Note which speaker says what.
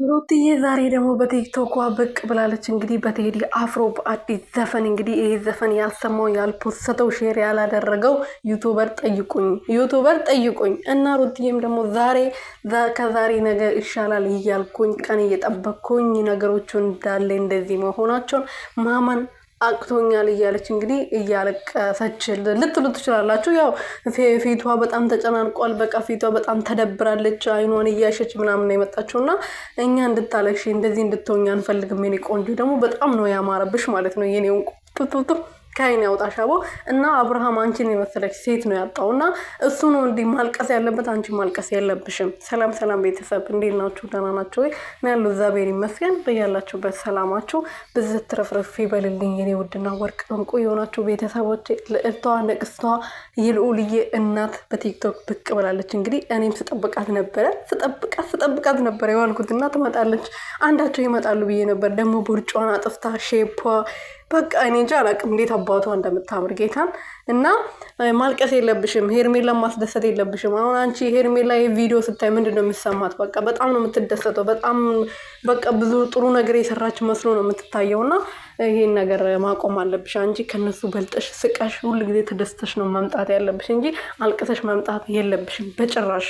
Speaker 1: ሩትዬ ዛሬ ደግሞ በቲክቶክ ብቅ ብላለች። እንግዲህ በቴዲ አፍሮ አዲስ ዘፈን እንግዲህ ይሄ ዘፈን ያልሰማው ያልፖሰተው ሼር ያላደረገው ዩቱበር ጠይቁኝ እና ሩትዬም ደግሞ ከዛሬ ነገ ይሻላል እያልኩኝ ቀን እየጠበቅኩኝ ነገሮቹ እንዳለ እንደዚህ መሆናቸውን ማመን አቅቶኛል እያለች እንግዲህ እያለቀሰች ልትሉ ትችላላችሁ። ያው ፊቷ በጣም ተጨናንቋል። በቃ ፊቷ በጣም ተደብራለች። አይኗን እያሸች ምናምን የመጣችውና እኛ እንድታለቅሽ እንደዚህ እንድትሆኛ አንፈልግም። የኔ ቆንጆ ደግሞ በጣም ነው ያማረብሽ ማለት ነው። የኔውን ጡጡጡ ከአይን ያውጣሽ አቦ። እና አብርሃም አንቺን የመሰለች ሴት ነው ያጣውና እሱ ነው እንዲህ ማልቀስ ያለበት፣ አንቺ ማልቀስ የለብሽም። ሰላም ቤተሰብ እንዴት ናችሁ? ደህና ናችሁ ወይ? ነው ያለው። እግዚአብሔር ይመስገን። በያላችሁበት ሰላማችሁ ብዝት ትረፍረፍ ይበልልኝ የኔ ውድና ወርቅ እንቁ የሆናችሁ ቤተሰቦቼ። ልዕልቷ ንግስቷ የልዑልዬ እናት በቲክቶክ ብቅ ብላለች። እንግዲህ እኔም ስጠብቃት ነበር የዋልኩትና ትመጣለች፣ አንዳቸው ይመጣሉ ብዬ ነበር። ደግሞ ቦርጫዋን አጥፍታ ሼፓ በቃ እኔ እንጃ አላቅም እንዴት አባቷ እንደምታምር ጌታን። እና ማልቀስ የለብሽም፣ ሄርሜላ ማስደሰት የለብሽም። አሁን አንቺ ሄርሜላ ቪዲዮ ስታይ ምንድን ነው የሚሰማት? በቃ በጣም ነው የምትደሰተው። በጣም በቃ ብዙ ጥሩ ነገር የሰራች መስሎ ነው የምትታየው። እና ይሄን ነገር ማቆም አለብሽ። አንቺ ከነሱ በልጠሽ ስቀሽ ሁሉ ጊዜ ተደስተሽ ነው መምጣት ያለብሽ እንጂ አልቅሰሽ መምጣት የለብሽም በጭራሽ።